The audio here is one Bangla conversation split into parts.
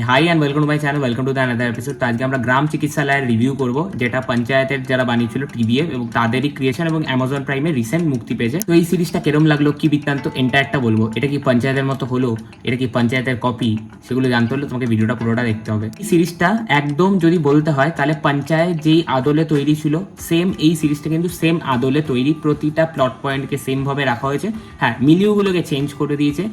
High and welcome to my channel, welcome to the another episode. তো আজকে আমরা গ্রাম চিকিৎসালয়ের রিভিউ করব, যেটা পঞ্চায়েতের যারা বানিয়েছিল টিভিএফ এবং তাদেরই ক্রিয়েশন এবং অ্যামাজন প্রাইমে রিসেন্ট মুক্তি পেয়েছে। তো এই সিরিজটা কেরম লাগলো, কি বৃত্তান্ত, এন্টায়ারটা বলবো। এটা কি পঞ্চায়েতের মতো হলো, এটা কি পঞ্চায়েতের কপি, সেগুলো জানতে হলে তোমাকে ভিডিওটা পুরোটা দেখতে হবে। এই সিরিজটা একদম যদি বলতে হয় তাহলে পঞ্চায়েত যেই আদলে তৈরি ছিল সেম এই সিরিজটা কিন্তু সেম আদলে তৈরি। প্রতিটা প্লট পয়েন্টকে সেম ভাবে রাখা হয়েছে। হ্যাঁ, মিলিউগুলোকে চেঞ্জ করে দিয়েছে,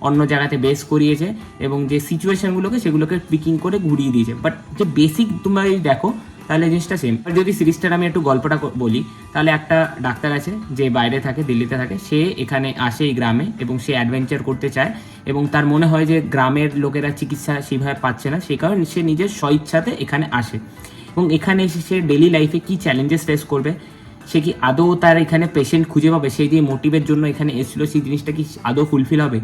অন্য জায়গাতে বেস করিয়েছে এবং যে সিচুয়েশনগুলোকে সেগুলোকে টুইকিং করে ঘুরিয়ে দিয়েছে। বাট যে বেসিক তোমরা যদি দেখো তাহলে জিনিসটা সেম। আর যদি সিরিজটার আমি একটু গল্পটা বলি, তাহলে একটা ডাক্তার আছে যে বাইরে থাকে, দিল্লিতে থাকে, সে এখানে আসে এই গ্রামে এবং সে অ্যাডভেঞ্চার করতে চায় এবং তার মনে হয় যে গ্রামের লোকেরা চিকিৎসা সেভাবে পাচ্ছে না, সেই কারণে সে নিজের স্বইচ্ছাতে এখানে আসে এবং এখানে এসে সে ডেলি লাইফে কী চ্যালেঞ্জেস ফেস করবে, সে কি আদৌ তার এখানে পেশেন্ট খুঁজে পাবে, সেই যে মোটিভের জন্য এখানে এসেছিলো সেই জিনিসটা কি আদৌ ফুলফিল হবে,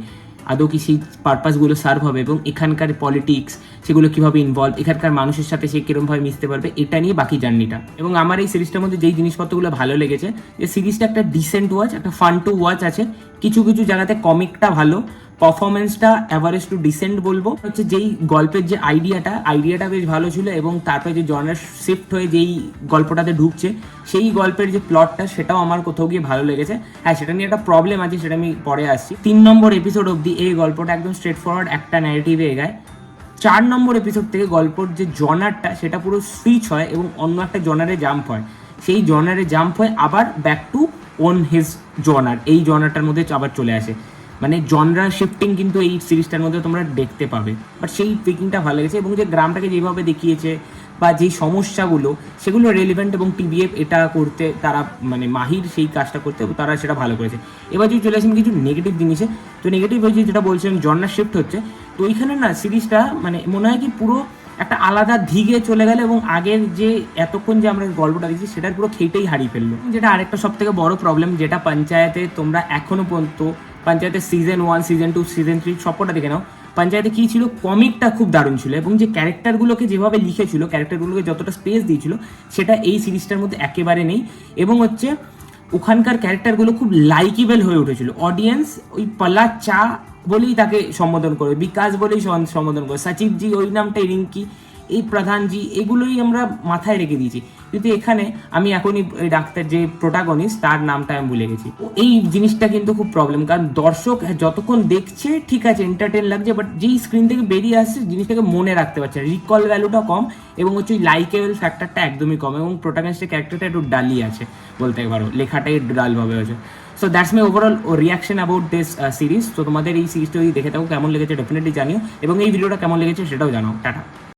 আদৌ কি সেই পারপাসগুলো সার্ভ হবে এবং এখানকার পলিটিক্স সেগুলো কীভাবে ইনভলভ, এখানকার মানুষের সাথে সে কীরকমভাবে মিশতে পারবে, এটা নিয়ে বাকি জার্নিটা। এবং আমার এই সিরিজটার মধ্যে যেই জিনিসপত্রগুলো ভালো লেগেছে, যে সিরিজটা একটা ডিসেন্ট ওয়াচ, একটা ফান টু ওয়াচ আছে। কিছু কিছু জায়গাতে কমিকটা ভালো, পারফরমেন্সটা অ্যাভারেজ টু ডিসেন্ট বলবো। হচ্ছে যেই গল্পের যে আইডিয়াটা বেশ ভালো ছিল এবং তারপরে যে জনার শিফট হয়ে যেই গল্পটাতে ঢুকছে সেই গল্পের যে প্লটটা সেটাও আমার কোথাও গিয়ে ভালো লেগেছে। হ্যাঁ, সেটা নিয়ে একটা প্রবলেম আছে, সেটা আমি পরে আসছি। 3 নম্বর এপিসোড অবধি এই গল্পটা একদম স্ট্রেট ফরওয়ার্ড একটা ন্যারেটিভে এগায়। 4 নম্বর এপিসোড থেকে গল্পর যে জনারটা সেটা পুরো সুইচ হয় এবং অন্য একটা জনারে জাম্প হয়, সেই জনারে জাম্প হয়ে আবার ব্যাক টু ওন হিজ জনার, এই জনারটার মধ্যে আবার চলে আসে। মানে জনরা শিফটিং কিন্তু এই সিরিজটার মধ্যে তোমরা দেখতে পাবে। বাট সেই পিকিংটা ভালো লেগেছে এবং যে গ্রামটাকে যেভাবে দেখিয়েছে বা যেই সমস্যাগুলো সেগুলো রেলিভেন্ট এবং টিভিএফ এটা করতে তারা মানে মাহির সেই কাজটা করতে, তারা সেটা ভালো করেছে। এবার যদি চলে আসেন কিছু নেগেটিভ জিনিসে, তো নেগেটিভ হয়েছে যেটা বলছিলাম, জনরা শিফট হচ্ছে। তো ওইখানে না সিরিজটা মানে মনে হয় কি পুরো একটা আলাদা দিকে চলে গেল এবং আগের যে এতক্ষণ যে আমরা গল্পটা দেখছি সেটার পুরো খেটেই হারিয়ে ফেললো। যেটা আরেকটা সব থেকে বড় প্রবলেম, যেটা পঞ্চায়েতে তোমরা এখনো পর্যন্ত পঞ্চায়েতের সিজন 1, সিজন 2, সিজন 3 সবকটা দেখে নাও, পঞ্চায়েতে কী ছিল, কমিকটা খুব দারুণ ছিল এবং যে ক্যারেক্টারগুলোকে যেভাবে লিখেছিল, ক্যারেক্টারগুলোকে যতটা স্পেস দিয়েছিল সেটা এই সিরিজটার মধ্যে একেবারে নেই। এবং হচ্ছে ওখানকার ক্যারেক্টারগুলো খুব লাইকেবল হয়ে উঠেছিল। অডিয়েন্স ওই পলা চা বলেই তাকে সম্বোধন করে, বিকাশ বলেই সম্বোধন করে, সচিবজি ওই নামটাই, রিঙ্কি, এই প্রধানজি, এগুলোই আমরা মাথায় রেখে দিয়েছি। কিন্তু এখানে আমি এখনই ওই ডাক্তার যে প্রোটাগনিস্ট তার নামটা আমি ভুলে গেছি। এই জিনিসটা কিন্তু খুব প্রবলেম, কারণ দর্শক যতক্ষণ দেখছে ঠিক আছে, এন্টারটেন লাগছে, বাট যেই স্ক্রিন থেকে বেরিয়ে আসছে জিনিসটাকে মনে রাখতে পারছে, রিকল ভ্যালুটা কম এবং হচ্ছে ওই লাইকেবল ফ্যাক্টরটা একদমই কম এবং প্রোটাগনিস্টের ক্যারেক্টারটা একটু ডালি আছে বলতে পারো, লেখাটাই ডালভাবে আছে। So that's my overall reaction about this series. তো তোমাদের এই সিরিজটা যদি দেখে থাকো কেমন লেগেছে ডেফিনেটলি জানিও এবং এই ভিডিওটা কেমন লেগেছে সেটাও জানাও। টাটা।